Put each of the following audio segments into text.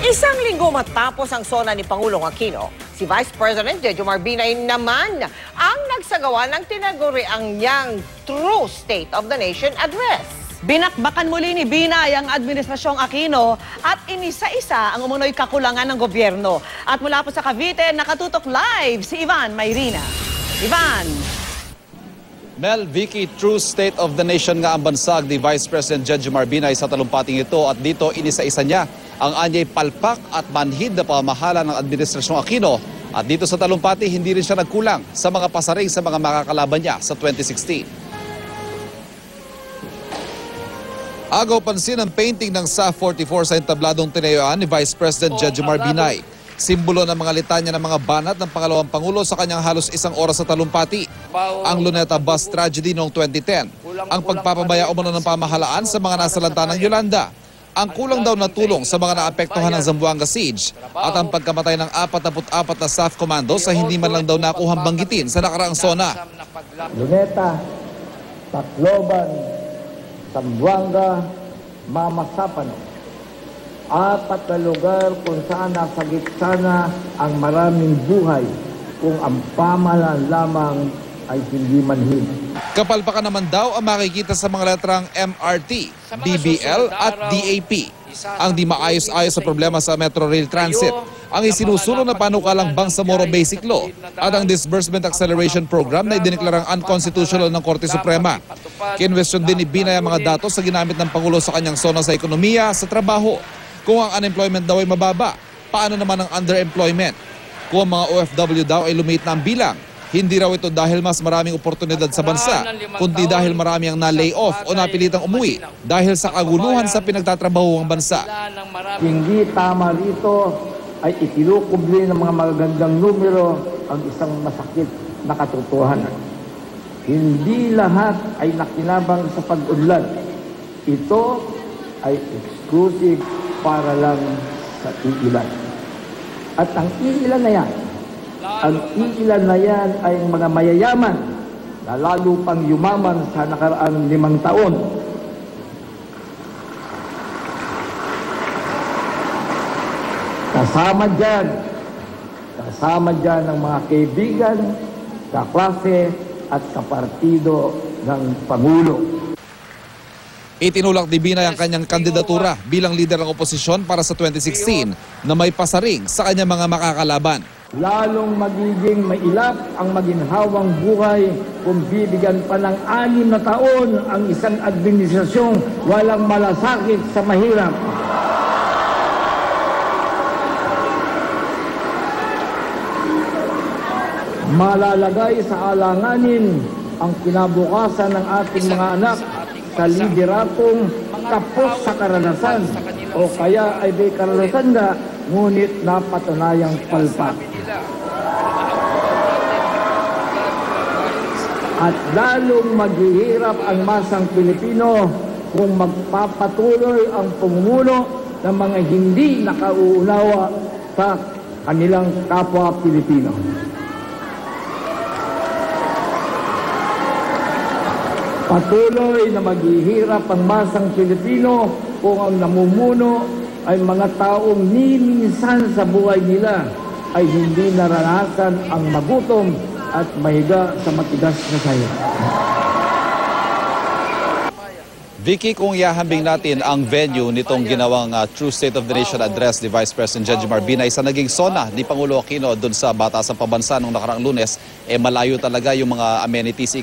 Isang linggo matapos ang sona ni Pangulong Aquino, si Vice President Jejomar Binay naman ang nagsagawa ng tinaguriang niyang True State of the Nation Address. Binakbakan muli ni Binay ang Administrasyong Aquino at inisa-isa ang umunoy kakulangan ng gobyerno. At mula po sa Cavite, nakatutok live si Ivan Mayrina. Ivan! Mel, Vicky, True State of the Nation nga ang bansag ni Vice President Jejomar Binay sa talumpating ito at dito inisa-isa niya ang anyay palpak at manhid na pamamahala ng Administrasyong Aquino at dito sa talumpati hindi rin siya nagkulang sa mga pasaring sa mga makakalaban niya sa 2016. Agaw pansin ang painting ng SA-44 sa entabladong tinayuan ni Vice President Jejomar Binay. Simbolo ng mga litanya ng mga banat ng pangalawang Pangulo sa kanyang halos isang oras sa talumpati. Ang Luneta bus tragedy noong 2010, ang pagpapabaya umano ng pamahalaan sa mga nasalanta ng Yolanda, ang kulang daw na tulong sa mga naapektuhan ng Zamboanga Siege, at ang pagkamatay ng 44 na staff commando sa hindi man lang daw nakuhang banggitin sa nakaraang sona. Luneta, Tacloban, Zamboanga, Mamasapan. 4 na lugar kung saan nasagip sana ang maraming buhay kung ang pamahalaan lamang ay hindi manhid. Kapalpakan naman daw ang makikita sa mga letrang MRT, BBL at DAP. Ang di maayos-ayos sa problema sa Metro Rail Transit, ang isinusulong na panukalang Bangsamoro Basic Law at ang Disbursement Acceleration Program na idineklarang unconstitutional ng Korte Suprema. Kinwestiyon din ni Binay ang mga datos sa ginamit ng Pangulo sa kanyang sona sa ekonomiya, sa trabaho. Kung ang unemployment daw ay mababa, paano naman ang underemployment? Kung ang mga OFW daw ay lumiit na ang bilang, hindi raw ito dahil mas maraming oportunidad sa bansa, kundi dahil marami ang na-lay off o napilitang umuwi dahil sa kaguluhan sa pinagtatrabahuang bansa. Hindi tama rito ay itinukubli ng mga magagandang numero ang isang masakit na katotohanan. Hindi lahat ay nakinabang sa pag-unlad. Ito ay exclusive para lang sa iilan. At ang iilan na yan, ay ang mga mayayaman na lalo pang yumaman sa nakaraang 5 taon. Kasama dyan ang mga kaibigan, kaklase at kapartido ng Pangulo. Itinulak ni Binay ang kanyang kandidatura bilang lider ng oposisyon para sa 2016 na may pasaring sa kanyang mga makakalaban. Lalong magiging mailap ang maginhawang buhay kung bibigyan pa ng 6 na taon ang isang administrasyong walang malasakit sa mahirap. Malalagay sa alanganin ang kinabukasan ng ating mga anak sa lideratong kapos sa karanasan o kaya ay may karanasan na ngunit napatunayang palpak. At lalong maghihirap ang masang Pilipino kung magpapatuloy ang pamumuno ng mga hindi nakauunawa sa kanilang kapwa Pilipino. Patuloy na maghihirap ang masang Pilipino kung ang namumuno ay mga taong ni minsan sa buhay nila ay hindi naranasan ang magutom at mahiga sa matigas na sayo. Vicky, kung ihahambing natin ang venue nitong ginawang True State of the Nation Address ni Vice President Jejomar Binay sa naging sona ni Pangulo Aquino doon sa Batasan Pambansa noong nakaraang Lunes, malayo talaga yung mga amenities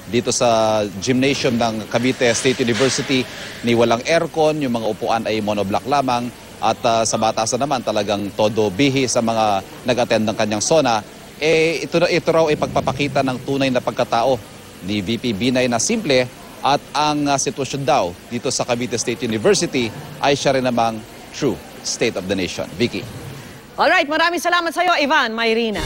dito sa gymnasium ng Cavite State University, ni walang aircon, yung mga upuan ay monoblock lamang, at sa Batasan naman talagang todo bihi sa mga nag-attend ng kanyang sona. Ito raw ay pagpapakita ng tunay na pagkatao ni VP Binay na simple. At ang sitwasyon daw dito sa Cavite State University ay siya rin namang True State of the Nation. Vicky. Alright, maraming salamat sa iyo, Ivan Mayrina.